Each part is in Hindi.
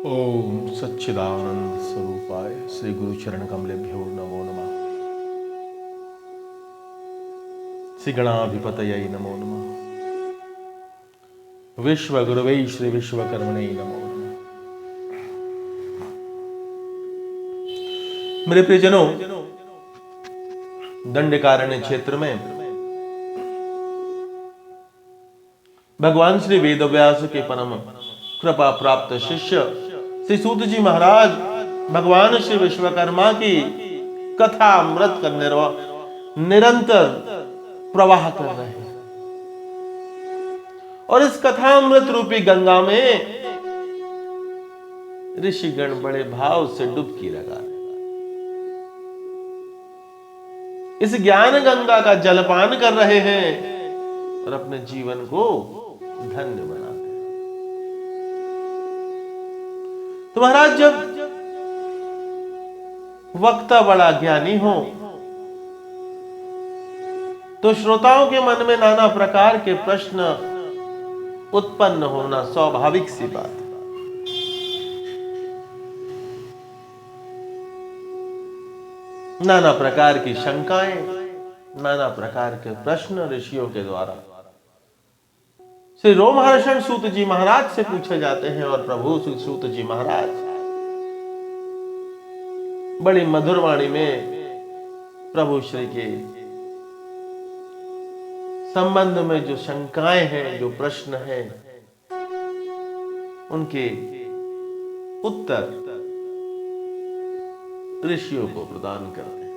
ओम सच्चिदानंद स्वरूपाय श्री गुरु चरण कमलेभ्यो नमो नमः। श्री गणाधिपतये नमो नमः। विश्व गुरुवे श्री विश्वकर्मणे नमो नमः। मेरे प्रियजनों, दंडकारण्य क्षेत्र में भगवान श्री वेदव्यास के परम कृपा प्राप्त शिष्य श्री सूत जी महाराज भगवान श्री विश्वकर्मा की कथा अमृत का निरंतर प्रवाह कर रहे हैं और इस कथा अमृत रूपी गंगा में ऋषिगण बड़े भाव से डुबकी लगा रहे हैं। इस ज्ञान गंगा का जलपान कर रहे हैं और अपने जीवन को धन्य बनाते हैं। तो महाराज, जब वक्ता बड़ा ज्ञानी हो तो श्रोताओं के मन में नाना प्रकार के प्रश्न उत्पन्न होना स्वाभाविक सी बात है। नाना प्रकार की शंकाएं, नाना प्रकार के प्रश्न ऋषियों के द्वारा श्री रोमहर्षण सूत जी महाराज से पूछे जाते हैं और प्रभु श्री सूत जी महाराज बड़ी मधुर वाणी में प्रभु श्री के संबंध में जो शंकाएं हैं, जो प्रश्न हैं, उनके उत्तर ऋषियों को प्रदान करते हैं।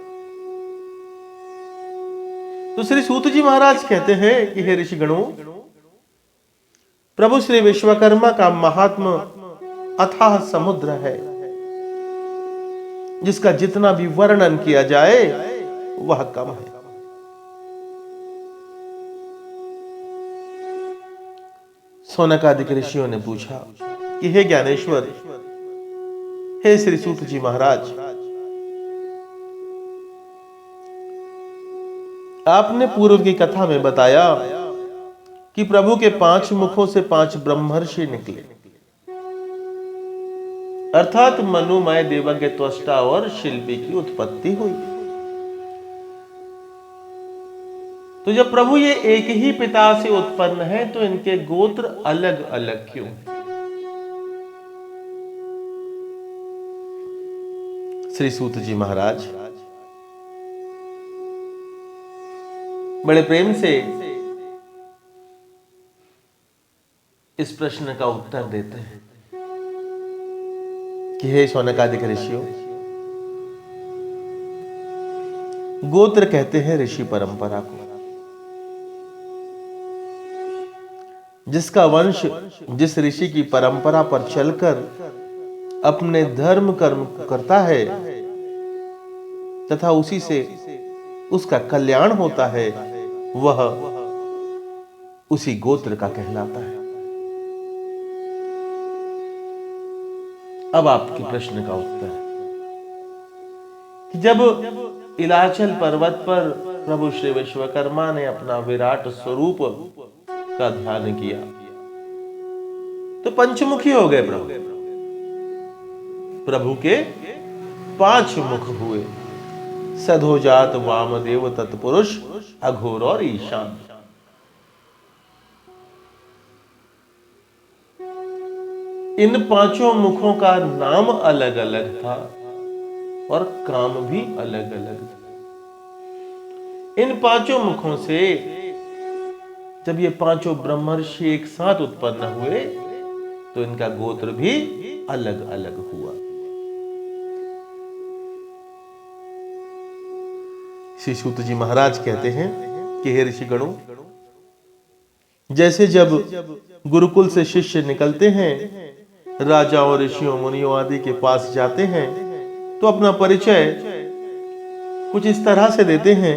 तो श्री सूत जी महाराज कहते हैं कि हे ऋषिगणों, प्रभु श्री विश्वकर्मा का महात्म अथाह समुद्र है, जिसका जितना भी वर्णन किया जाए वह कम है। सौनकादिक ऋषियों ने पूछा कि हे ज्ञानेश्वर, हे श्री सूत जी महाराज, आपने पूर्व की कथा में बताया कि प्रभु के 5 मुखों से 5 ब्रह्मर्षि निकले, अर्थात मनुमय देवज्ञ त्वष्टा और शिल्पी की उत्पत्ति हुई। तो जब प्रभु ये एक ही पिता से उत्पन्न है तो इनके गोत्र अलग अलग क्यों? श्री सूत जी महाराज बड़े प्रेम से इस प्रश्न का उत्तर देते हैं कि हे सौनकादिक ऋषियों, गोत्र कहते हैं ऋषि परंपरा को, जिसका वंश जिस ऋषि की परंपरा पर चलकर अपने धर्म कर्म करता है तथा उसी से उसका कल्याण होता है, वह उसी गोत्र का कहलाता है। अब आपके प्रश्न का उत्तर है कि जब इलाचल पर्वत पर प्रभु श्री विश्वकर्मा ने अपना विराट स्वरूप का ध्यान किया तो पंचमुखी हो गए। प्रभु के 5 मुख हुए, सधोजात, वामदेव, तत्पुरुष, अघोर और ईशान। इन 5 मुखों का नाम अलग अलग था और काम भी अलग अलग था। इन 5 मुखों से जब ये 5 ब्रह्मर्षि एक साथ उत्पन्न हुए तो इनका गोत्र भी अलग अलग हुआ। श्री सूत जी महाराज कहते हैं कि हे ऋषिगणों, जैसे जब गुरुकुल से शिष्य निकलते हैं, राजाओं, ऋषियों, मुनियों आदि के पास जाते हैं तो अपना परिचय कुछ इस तरह से देते हैं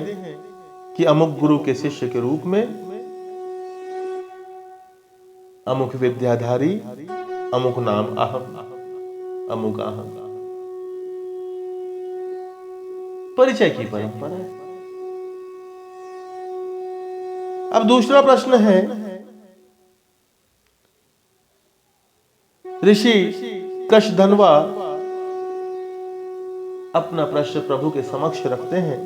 कि अमुक गुरु के शिष्य के रूप में, अमुक विद्याधारी, अमुक नाम अहम, अमुक अहम। परिचय की परंपरा है। अब दूसरा प्रश्न है, ऋषि कृष्णधनवा अपना प्रश्न प्रभु के समक्ष रखते हैं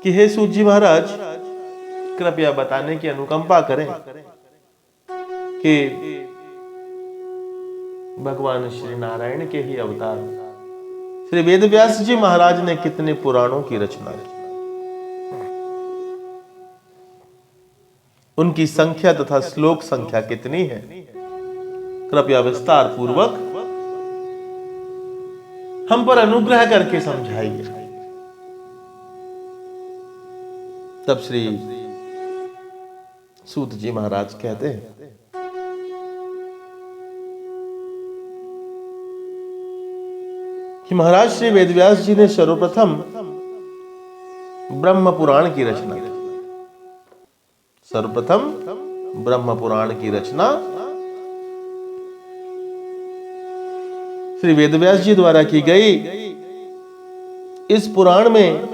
कि हे सूत जी महाराज, कृपया बताने की अनुकंपा करें कि भगवान श्री नारायण के ही अवतार श्री वेदव्यास जी महाराज ने कितने पुराणों की रचना की, उनकी संख्या तथा श्लोक संख्या कितनी है, कृपया विस्तार पूर्वक हम पर अनुग्रह करके समझाइए। तब श्री सूत जी महाराज कहते हैं कि महाराज श्री वेदव्यास जी ने सर्वप्रथम ब्रह्म पुराण की रचना की। सर्वप्रथम ब्रह्म पुराण की रचना श्री वेदव्यास जी द्वारा की गई। इस पुराण में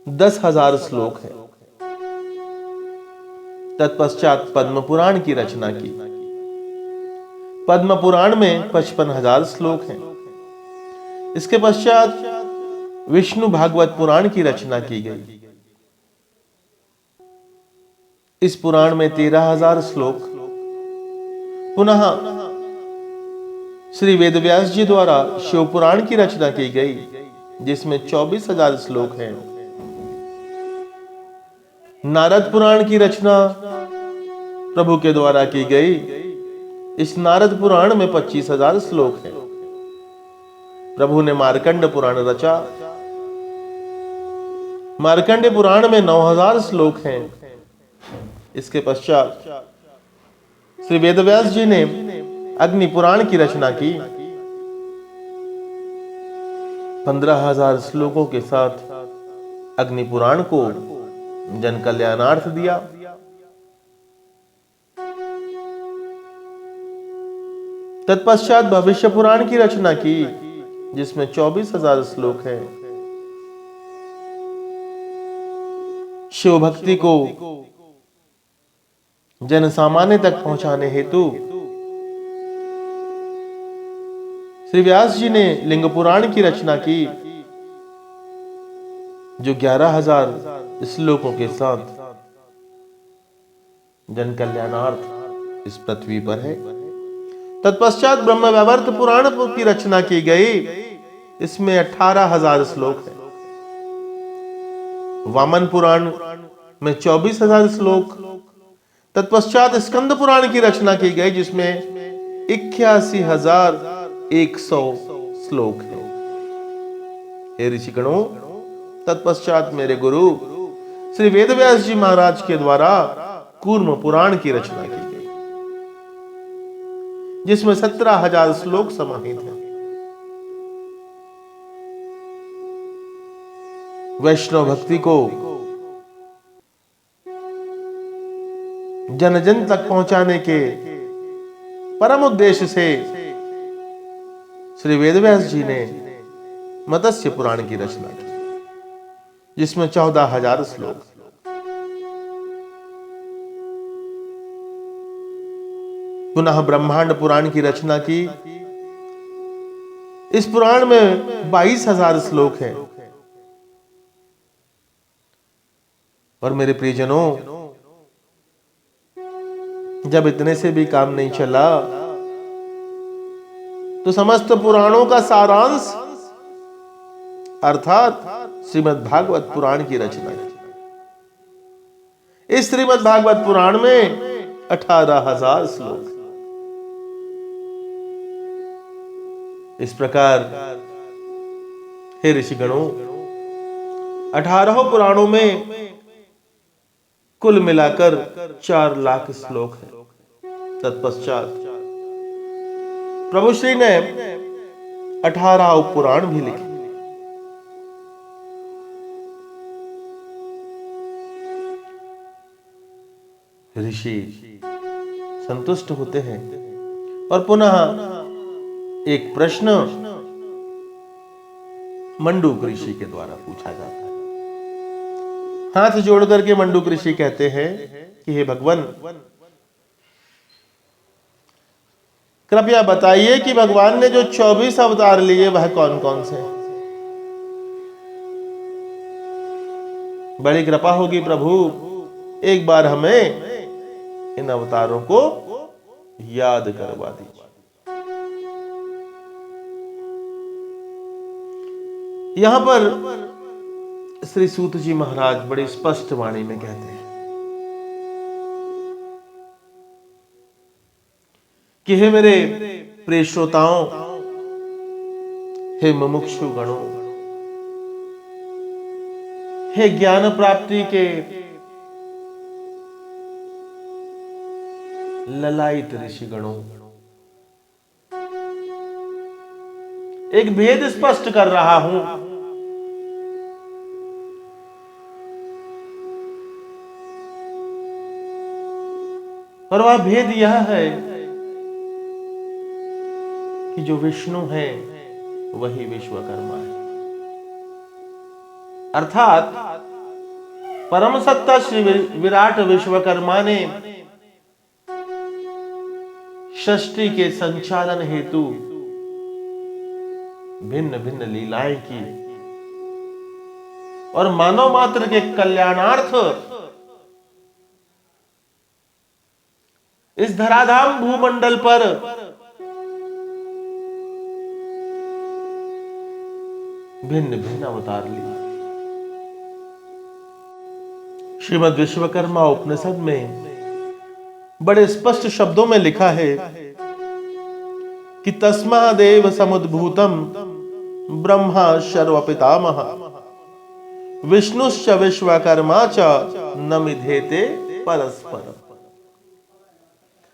10,000 श्लोक है। तत्पश्चात पद्म पुराण की रचना की। पद्म पुराण में 55,000 श्लोक हैं। इसके पश्चात विष्णु भागवत पुराण की रचना की गई। इस पुराण में 13,000 श्लोक। पुनः श्री वेदव्यास जी द्वारा शिव पुराण की रचना की गई, जिसमें 24,000 श्लोक हैं। नारद पुराण की रचना प्रभु के द्वारा की गई। इस नारद पुराण में 25,000 श्लोक हैं। प्रभु ने मार्कंड पुराण रचा। मार्कंड पुराण में 9,000 श्लोक हैं। इसके पश्चात श्री वेदव्यास जी ने अग्नि पुराण की रचना की। 15,000 श्लोकों के साथ अग्नि पुराण को जन कल्याणार्थ दिया। तत्पश्चात भविष्य पुराण की रचना की, जिसमें 24,000 श्लोक हैं। शिव भक्ति को जन सामान्य तक पहुंचाने हेतु श्री व्यास जी ने लिंग पुराण की रचना की, जो 11,000 श्लोकों के साथ जन कल्याणार्थ इस पृथ्वी पर है। तत्पश्चात ब्रह्म वैवर्त पुराण की रचना की गई। इसमें 18,000 श्लोक है। वामन पुराण में 24,000 श्लोक। तत्पश्चात स्कंद पुराण की रचना की गई, जिसमें 81,100 श्लोक है। हे ऋषिगणों, तत्पश्चात मेरे गुरु श्री वेदव्यास जी महाराज के द्वारा कूर्म पुराण की रचना की गई, जिसमें 17,000 श्लोक समाहित हैं। वैष्णव भक्ति को जन जन तक पहुंचाने के परम उद्देश्य से श्री वेदव्यास जी ने मत्स्य पुराण की रचना की, जिसमें 14,000 श्लोक। पुनः ब्रह्मांड पुराण की रचना की। इस पुराण में 22,000 श्लोक हैं। और मेरे प्रियजनों, जब इतने से भी काम नहीं चला तो समस्त पुराणों का सारांश अर्थात श्रीमद् भागवत पुराण की रचना की। इस श्रीमद् भागवत पुराण में 18,000 श्लोक। इस प्रकार हे ऋषिगणों, 18 पुराणों में कुल मिलाकर 4 लाख श्लोक है। तत्पश्चात प्रभु श्री ने 18 उपपुराण भी लिखे। ऋषि संतुष्ट होते हैं और पुनः एक प्रश्न मंडूक ऋषि के द्वारा पूछा जाता है। हाथ जोड़ करके मंडूक ऋषि कहते हैं कि हे भगवान, कृपया बताइए कि भगवान ने जो 24 अवतार लिए वह कौन कौन से हैं? बड़ी कृपा होगी प्रभु, एक बार हमें इन अवतारों को याद करवा दीजिए। यहां पर श्री सूत जी महाराज बड़ी स्पष्ट वाणी में कहते हैं कि हे मेरे प्रिय श्रोताओं, हे मुमुक्षु गणों, हे ज्ञान प्राप्ति के ललायित ऋषि गणों, एक भेद स्पष्ट कर रहा हूं। और वह भेद यह है कि जो विष्णु है वही विश्वकर्मा है, अर्थात परम सत्ता श्री विराट विश्वकर्मा ने सृष्टि के संचालन हेतु भिन्न भिन्न लीलाएं की और मानव मात्र के कल्याणार्थ इस धराधाम भूमंडल पर भिन्न भिन्न अवतार लिए। श्रीमद् विश्वकर्मा उपनिषद में बड़े स्पष्ट शब्दों में लिखा है कि तस्मादेव समुद्भूतम ब्रह्मा सर्व पितामह विष्णुश्च विश्वकर्मा च न मिध्येते परस्पर।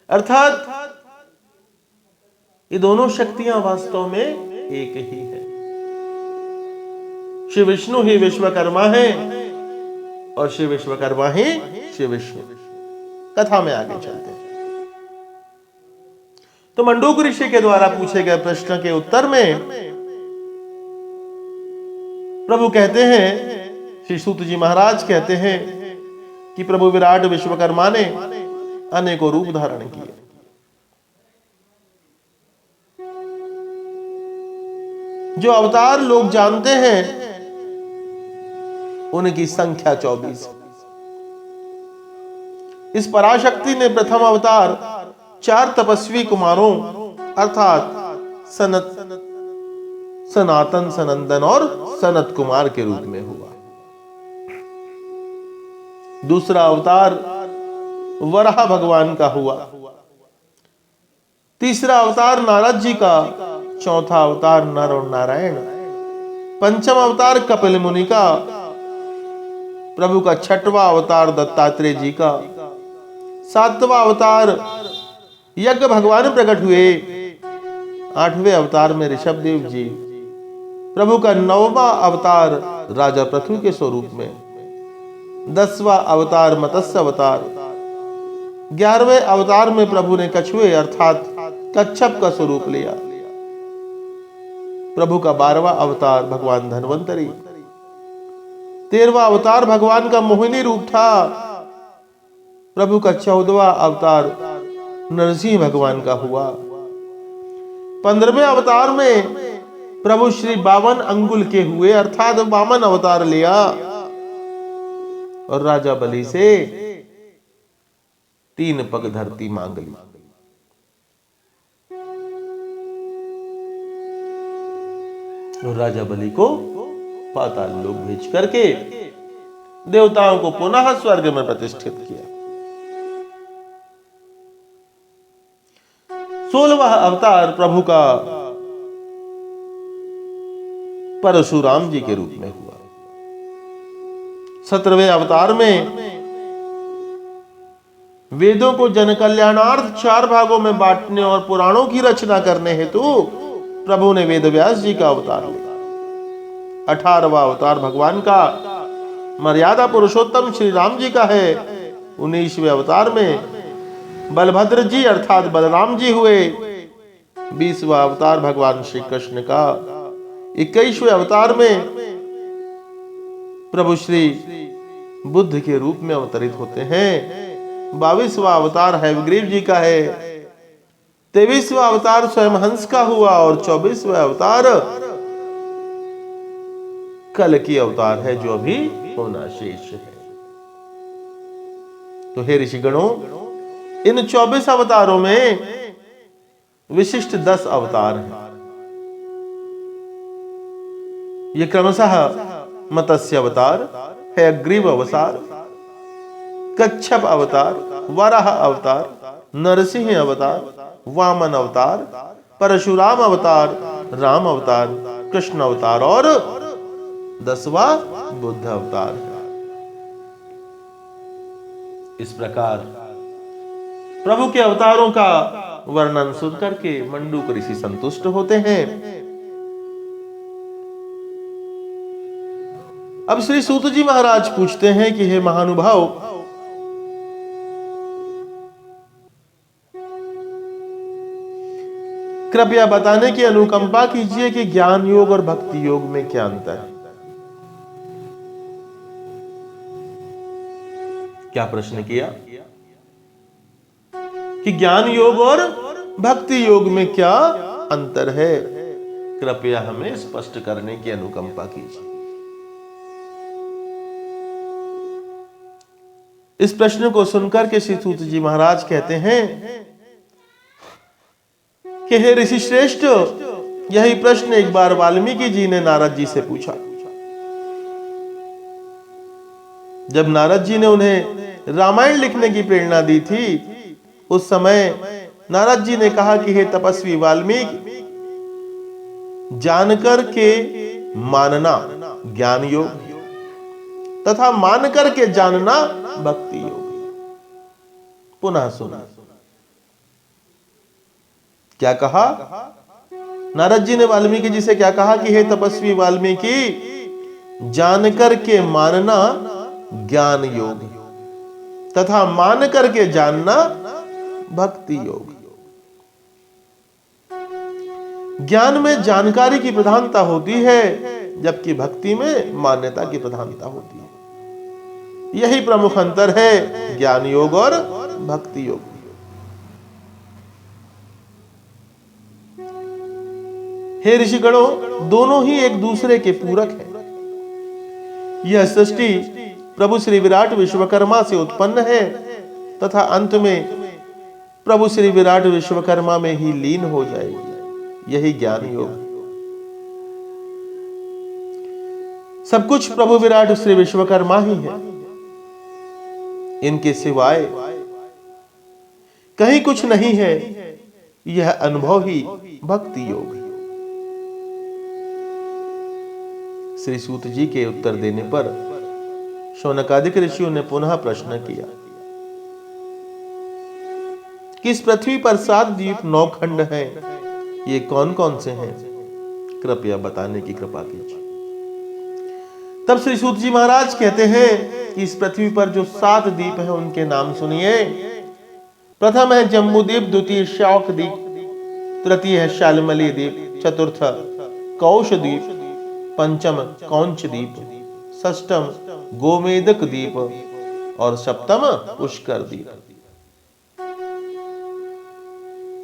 अर्थात ये दोनों शक्तियां वास्तव में एक ही है। श्री विष्णु ही विश्वकर्मा है और श्री विश्वकर्मा ही श्री विष्णु। कथा में आगे चलते हैं। तो मंडूक ऋषि के द्वारा पूछे गए प्रश्न के उत्तर में प्रभु कहते हैं, श्री सूत जी महाराज कहते हैं कि प्रभु विराट विश्वकर्मा ने अनेकों रूप धारण किए। जो अवतार लोग जानते हैं उनकी संख्या 24। इस पराशक्ति ने प्रथम अवतार 4 तपस्वी कुमारों अर्थात सनातन, सनंदन और सनत कुमार के रूप में हुआ। दूसरा अवतार वराह भगवान का हुआ। तीसरा अवतार नारद जी का। चौथा अवतार नर और नारायण। पंचम अवतार कपिल मुनि का। प्रभु का छठवां अवतार दत्तात्रेय जी का। सातवां अवतार यज्ञ भगवान प्रकट हुए। 8वें अवतार में ऋषभदेव जी। प्रभु का 9वां अवतार राजा पृथ्वी के स्वरूप में। 10वां अवतार मत्स्य अवतार। 11वें अवतार में प्रभु ने कछुए अर्थात कच्छप का स्वरूप लिया। प्रभु का 12वां अवतार भगवान धन्वंतरी। 13वां अवतार भगवान का मोहिनी रूप था। प्रभु का 14वां अवतार नरसिंह भगवान का हुआ। 15वें अवतार में प्रभु श्री 52 अंगुल के हुए अर्थात वामन अवतार लिया और राजा बलि से 3 पग धरती मांग ली। और राजा बलि को पाताल लोक भेज करके देवताओं को पुनः स्वर्ग में प्रतिष्ठित किया। 16वां अवतार प्रभु का परशुराम जी के रूप में हुआ। 17वें अवतार में वेदों को जन कल्याणार्थ 4 भागों में बांटने और पुराणों की रचना करने हेतु प्रभु ने वेद व्यास जी का अवतार लिया। 18वां अवतार भगवान का मर्यादा पुरुषोत्तम श्री राम जी का है। 19वें अवतार में बलभद्र जी अर्थात बलराम जी हुए। 20वां अवतार भगवान श्री कृष्ण का। 21वें अवतार में प्रभु श्री बुद्ध के रूप में अवतरित होते हैं। 22वां अवतार हयग्रीव जी का है। 23वां अवतार स्वयं हंस का हुआ और 24वां अवतार कल की अवतार है, जो अभी होना शेष है। तो हे ऋषिगणों, इन 24 अवतारों में विशिष्ट 10 अवतार हैं। ये क्रमशः मत्स्य अवतार, हयग्रीव अवतार, कच्छप अवतार, वराह अवतार, नरसिंह अवतार, वामन अवतार, परशुराम अवतार, राम अवतार, कृष्ण अवतार और 10वां बुद्ध अवतार है। इस प्रकार प्रभु के अवतारों का वर्णन सुनकर के मंडूक ऋषि संतुष्ट होते हैं। अब श्री सूत जी महाराज पूछते हैं कि हे महानुभाव, कृपया बताने की अनुकंपा कीजिए कि ज्ञान योग और भक्ति योग में क्या अंतर है। क्या प्रश्न किया कि ज्ञान योग और भक्ति योग में क्या अंतर है, कृपया हमें स्पष्ट करने की अनुकंपा कीजिए। इस प्रश्न को सुनकर के श्री सूत जी महाराज कहते हैं कि हे ऋषि श्रेष्ठ, यही प्रश्न एक बार वाल्मीकि जी ने नारद जी से पूछा। जब नारद जी ने उन्हें रामायण लिखने की प्रेरणा दी थी, उस समय नारद जी ने कहा कि हे तपस्वी वाल्मीकि, जानकर के मानना ज्ञान योग तथा मानकर के जानना भक्ति योग। पुनः सुना, क्या कहा? नारद जी ने वाल्मीकि जी से क्या कहा कि हे तपस्वी वाल्मीकि, जानकर के मानना ज्ञान योग तथा मान करके जानना भक्ति योग। ज्ञान में जानकारी की प्रधानता होती है, जबकि भक्ति में मान्यता की प्रधानता होती है। यही प्रमुख अंतर है ज्ञान योग और भक्ति योग। हे ऋषिगणों, दोनों ही एक दूसरे के पूरक हैं। यह सृष्टि प्रभु श्री विराट विश्वकर्मा से उत्पन्न है तथा अंत में प्रभु श्री विराट विश्वकर्मा में ही लीन हो जाएगी। यही ज्ञान योग। सब कुछ प्रभु विराट श्री विश्वकर्मा ही है, इनके सिवाय कहीं कुछ नहीं है। यह अनुभव ही भक्ति योग है। श्री सूत जी के उत्तर देने पर शौनकादिक ऋषियों ने पुनः प्रश्न किया कि इस पृथ्वी पर 7 द्वीप 9 खंड हैं, ये कौन कौन से हैं, कृपया बताने की कृपा कीजिए। तब श्री सूत जी महाराज कहते हैं कि इस पृथ्वी पर जो 7 द्वीप हैं उनके नाम सुनिए। प्रथम है जम्बूद्वीप, द्वितीय शौक द्वीप, तृतीय है शालमली द्वीप, चतुर्थ कौश द्वीप, पंचम कौंच द्वीप, षष्ठम गोमेदक द्वीप और सप्तम पुष्कर द्वीप।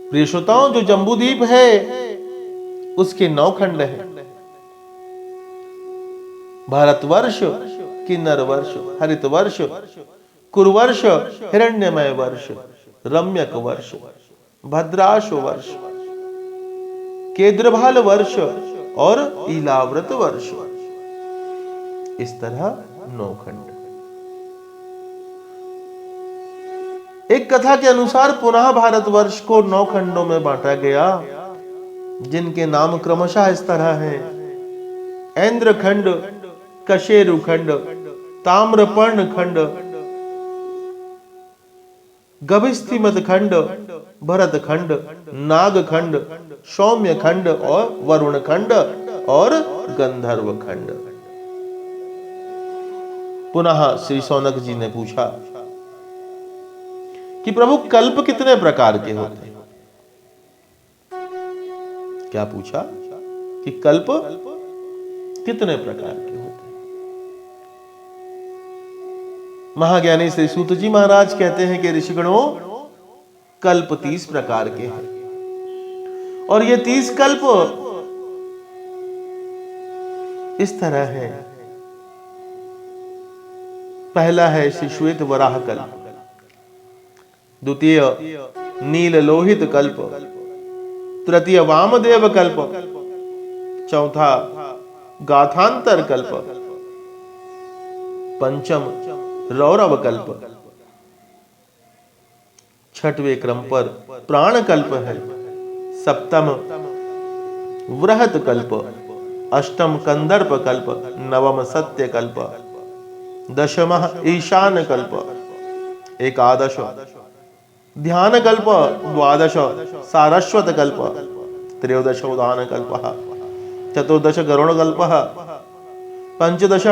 प्रिय श्रोताओं, जो जम्बूद्वीप है उसके 9 खंड हैं। भारतवर्ष, किन्नर वर्ष, हरित वर्ष, कुरुवर्ष, हिरण्यमय वर्ष, रम्यक वर्ष, भद्राश वर्ष, केद्रभाल वर्ष और ईलाव्रत वर्ष। इस तरह 9 खंड। एक कथा के अनुसार पुनः भारतवर्ष को 9 खंडों में बांटा गया, जिनके नाम क्रमशः इस तरह हैं: ऐन्द्र खंड, कशेरु खंड, ताम्रपर्ण खंड, गभिस्थिमत खंड, भरत खंड, नाग खंड, सौम्य खंड और वरुण खंड और गंधर्व खंड। पुनः श्री शौनक जी ने पूछा कि प्रभु कल्प कितने प्रकार के होते हैं? क्या पूछा कि कल्प कितने प्रकार के होते हैं? महाज्ञानी श्री सूत जी महाराज कहते हैं कि ऋषिगणों, कल्प 30 प्रकार के हैं। और ये 30 कल्प इस तरह है। पहला है श्री श्वेत वराह कल्प, द्वितीय नील लोहित कल्प, तृतीय वामदेव कल्प, चौथा गाथांतर कल्प, पंचम रौरव कल्प, छठवें क्रम पर प्राण कल्प है, सप्तम वृहत कल्प, अष्टम कंदर्प कल्प, नवम सत्य कल्प, दशमः ईशान कल्प, एकादश ध्यान कल्प, द्वादश सारस्वत कल्प, त्रयोदश उदान कल्प, चतुर्दश गरुण कल्प, पंचदश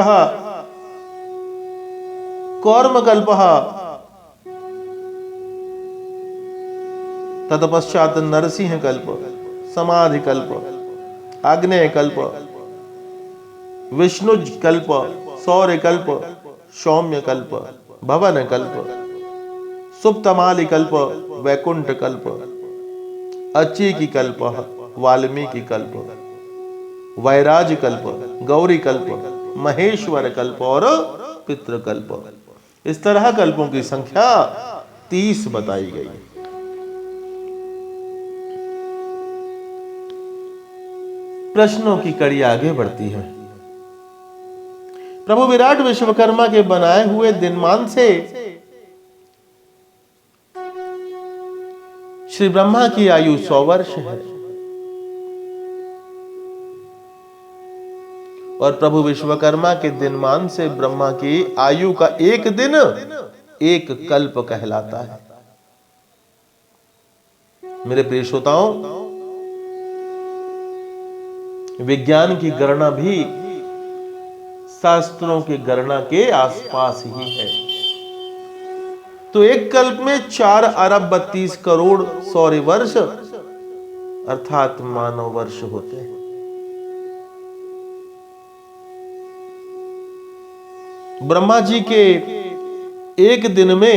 कौर्म कल्प, तत्पश्चात नरसिंह कल्प, समाधि कल्प, आग्नेय कल्प, विष्णुज कल्प, सौर्य कल्प, सौम्य कल्प, भवन कल्प, सुप्तमालि कल्प, वैकुंठ कल्प, अच्चीकी कल्प, वाल्मीकि कल्प, वैराज कल्प, गौरी कल्प, महेश्वर कल्प और पितृकल्प। इस तरह कल्पों की संख्या 30 बताई गई। प्रश्नों की कड़ी आगे बढ़ती है। प्रभु विराट विश्वकर्मा के बनाए हुए दिनमान से श्री ब्रह्मा की आयु 100 वर्ष है और प्रभु विश्वकर्मा के दिनमान से ब्रह्मा की आयु का एक दिन एक कल्प कहलाता है। मेरे प्रिय श्रोताओं, विज्ञान की गणना भी शास्त्रों की गणना के आसपास ही है। तो एक कल्प में 4 अरब 32 करोड़ सौर्य वर्ष अर्थात मानव वर्ष होते हैं। ब्रह्मा जी के एक दिन में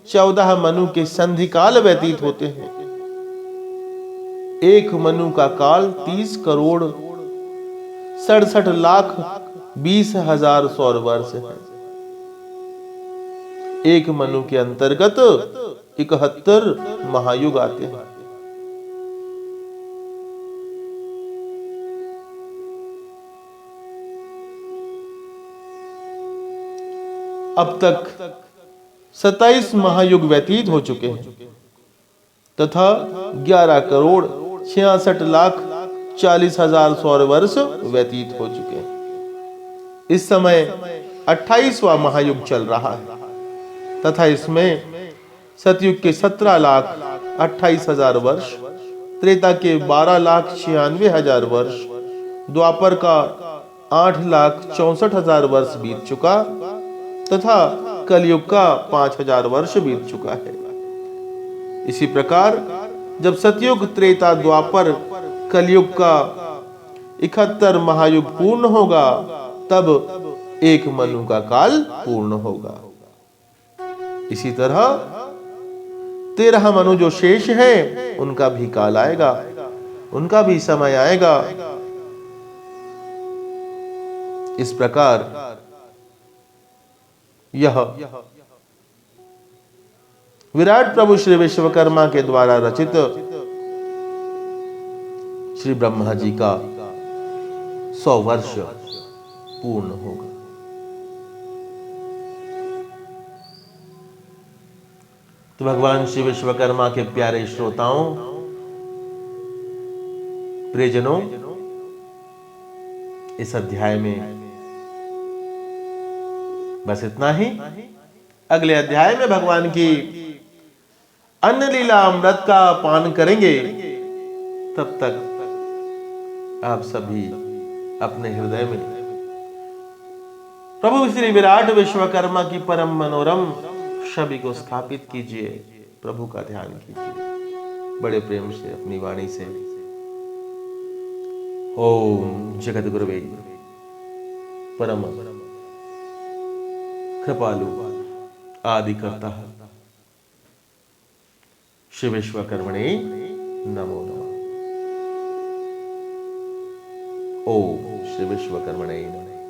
14 मनु के संधि काल व्यतीत होते हैं। एक मनु का काल 30 करोड़ 67 लाख 20 हजार सौर वर्ष है। एक मनु के अंतर्गत 71 महायुग आते हैं। अब तक 27 महायुग व्यतीत हो चुके हैं तथा 11 करोड़ 66 लाख 40 हजार सौर वर्ष व्यतीत हो चुके हैं। इस समय 28वां महायुग चल रहा है तथा इसमें सतयुग के 17 लाख 28 हजार वर्ष, त्रेता के 12 लाख 96 हजार वर्ष, द्वापर का 8 लाख 64 हजार वर्ष बीत चुका तथा कलयुग का 5000 वर्ष बीत चुका है। इसी प्रकार जब सतयुग, त्रेता, द्वापर, कलयुग का 71 महायुग पूर्ण होगा तब एक मनु का काल पूर्ण होगा। इसी तरह 13 मनु जो शेष है उनका भी काल आएगा, उनका भी समय आएगा। इस प्रकार यह विराट प्रभु श्री विश्वकर्मा के द्वारा रचित श्री ब्रह्मा जी का 100 वर्ष पूर्ण होगा। तो भगवान श्री विश्वकर्मा के प्यारे श्रोताओं, प्रियजनों, इस अध्याय में बस इतना ही। अगले अध्याय में भगवान की अन्य लीला अमृत का पान करेंगे। तब तक आप सभी अपने हृदय में प्रभु श्री विराट विश्वकर्मा की परम मनोरम छवि को स्थापित कीजिए, प्रभु का ध्यान कीजिए बड़े प्रेम से अपनी वाणी से। ओम जगत गुरुवे परम कृपालु आदि करता श्री विश्वकर्मणे नमो नमः। ओम श्री विश्वकर्मणे नमः।